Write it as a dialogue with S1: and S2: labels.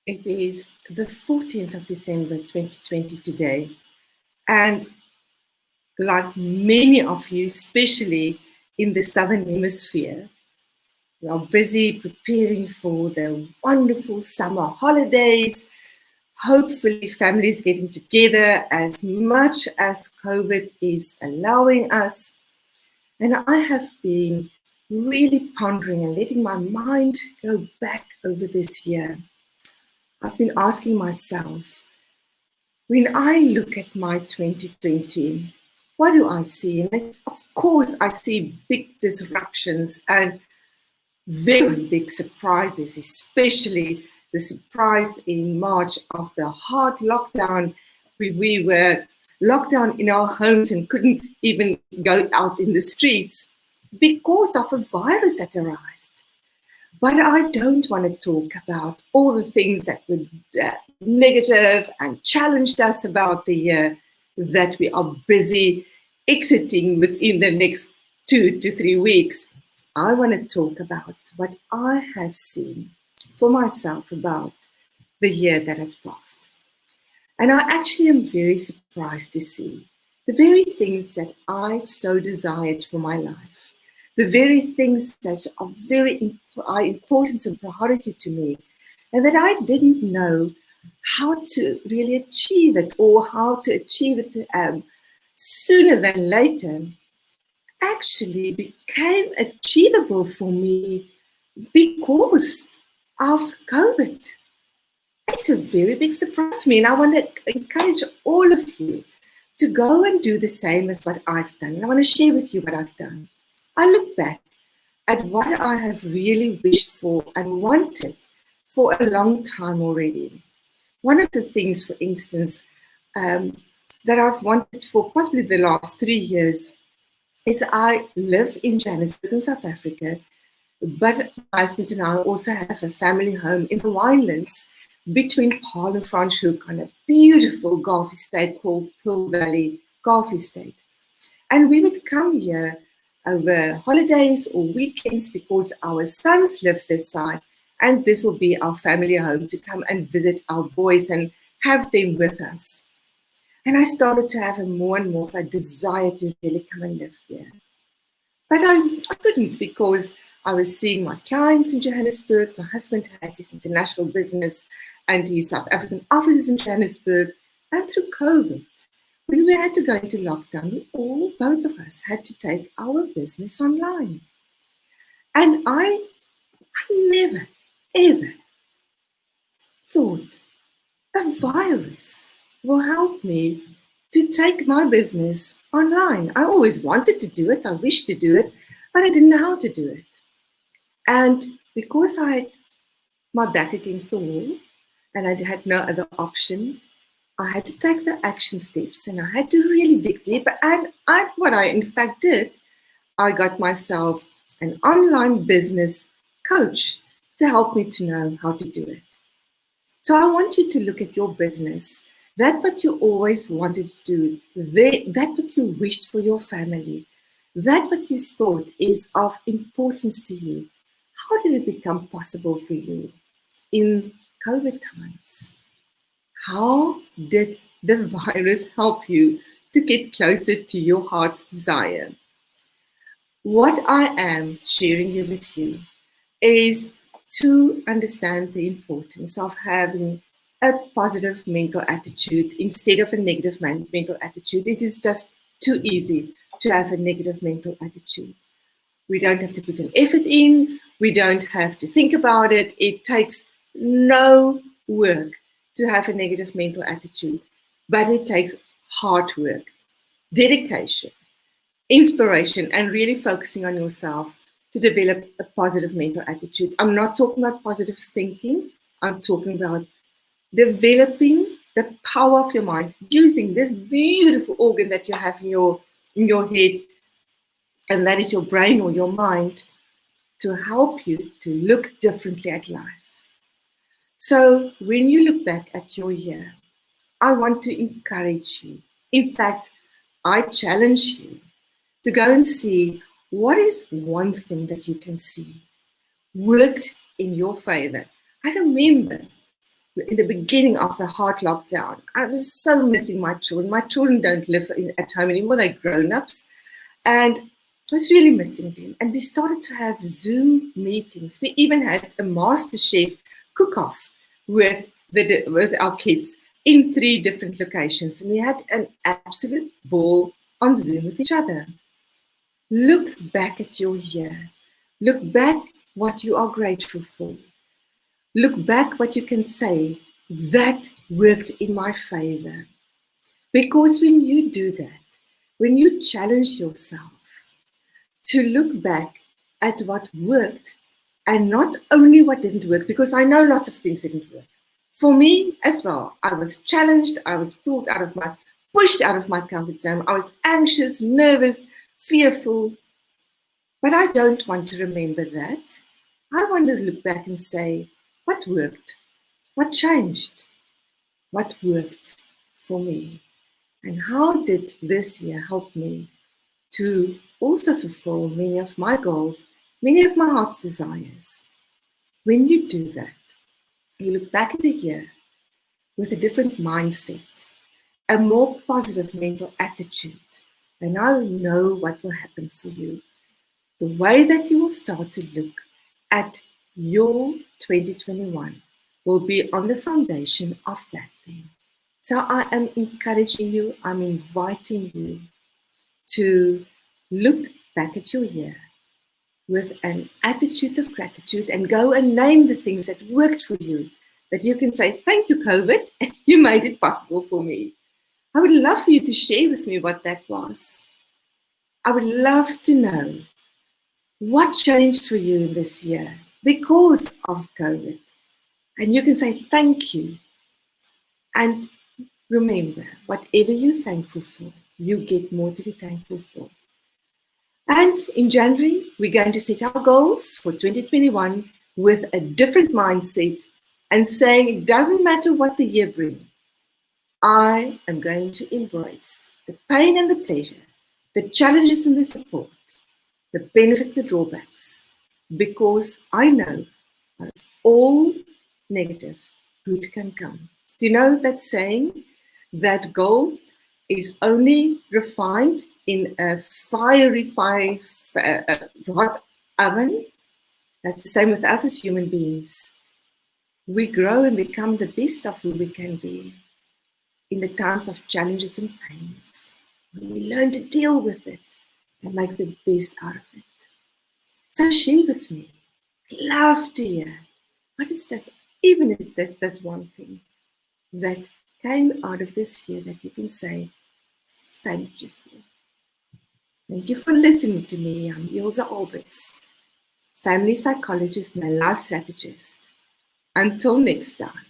S1: It is the 14th of December 2020 today. And like many of you, especially in the Southern Hemisphere, we are busy preparing for the wonderful summer holidays. Hopefully, families getting together as much as COVID is allowing us. And I have been really pondering and letting my mind go back over this year. I've been asking myself, when I look at my 2020, what do I see? And of course, I see big disruptions and very big surprises, especially the surprise in March of the hard lockdown. We were locked down in our homes and couldn't even go out in the streets because of a virus that arrived. But I don't want to talk about all the things that were negative and challenged us about the year that we are busy exiting within the next 2 to 3 weeks. I want to talk about what I have seen for myself about the year that has passed. And I actually am very surprised to see the very things that I so desired for my life, the very things that are are important and priority to me, and that I didn't know how to really achieve it or how to achieve it sooner than later, actually became achievable for me because of COVID. It's a very big surprise to me, and I want to encourage all of you to go and do the same as what I've done. And I want to share with you what I've done. I look back at what I have really wished for and wanted for a long time already. One of the things, for instance, that I've wanted for possibly the last 3 years is I live in Johannesburg in South Africa, but my husband and I also have a family home in the winelands between Paarl and Franschhoek on a beautiful golf estate called Pearl Valley Golf Estate. And we would come here over holidays or weekends because our sons live this side, and this will be our family home to come and visit our boys and have them with us. And I started to have more and more of a desire to really come and live here. But I couldn't because I was seeing my clients in Johannesburg. My husband has his international business and his South African offices in Johannesburg. And through COVID, when we had to go into lockdown, both of us had to take our business online. And I never, ever thought a virus will help me to take my business online. I always wanted to do it. I wished to do it, but I didn't know how to do it. And because I had my back against the wall and I had no other option, I had to take the action steps and I had to really dig deep. And what I in fact did, I got myself an online business coach to help me to know how to do it. So I want you to look at your business, that what you always wanted to do, that what you wished for your family, that what you thought is of importance to you. How did it become possible for you in COVID times? How did the virus help you to get closer to your heart's desire? What I am sharing here with you is to understand the importance of having a positive mental attitude instead of a negative mental attitude. It is just too easy to have a negative mental attitude. We don't have to put an effort in. We don't have to think about it. It takes no work to have a negative mental attitude, but it takes hard work, dedication, inspiration, and really focusing on yourself to develop a positive mental attitude. I'm not talking about positive thinking. I'm talking about developing the power of your mind, using this beautiful organ that you have in your head, and that is your brain or your mind, to help you to look differently at life. So when you look back at your year, I want to encourage you. In fact, I challenge you to go and see what is one thing that you can see worked in your favor. I remember in the beginning of the hard lockdown. I was so missing my children. My children don't live at home anymore. They're grown-ups. And I was really missing them. And we started to have Zoom meetings. We even had a MasterChef cook-off with our kids in 3 different locations. And we had an absolute ball on Zoom with each other. Look back at your year. Look back what you are grateful for. Look back what you can say, that worked in my favor. Because when you do that, when you challenge yourself to look back at what worked and not only what didn't work, because I know lots of things didn't work. For me as well, I was challenged, I was pushed out of my comfort zone. I was anxious, nervous, fearful. But I don't want to remember that. I want to look back and say, what worked? What changed? What worked for me? And how did this year help me to also fulfill many of my goals, many of my heart's desires? When you do that, you look back at a year with a different mindset, a more positive mental attitude, and I know what will happen for you. The way that you will start to look at your 2021 will be on the foundation of that thing. So I am encouraging you, I'm inviting you to look back at your year with an attitude of gratitude and go and name the things that worked for you, that you can say, thank you, COVID, you made it possible for me. I would love for you to share with me what that was. I would love to know what changed for you in this year because of COVID. And you can say thank you. And remember, whatever you're thankful for, you get more to be thankful for. And in January, we're going to set our goals for 2021 with a different mindset and saying it doesn't matter what the year brings. I am going to embrace the pain and the pleasure, the challenges and the support, the benefits, the drawbacks, because I know out of all negative, good can come. Do you know that saying that gold is only refined in a fiery hot oven? That's the same with us as human beings. We grow and become the best of who we can be in the times of challenges and pains. When we learn to deal with it and make the best out of it. So share with me. I'd love to hear what is this, even if it's this one thing that came out of this year that you can say thank you for. Thank you for listening to me. I'm Ilse Alberts, family psychologist and a life strategist. Until next time.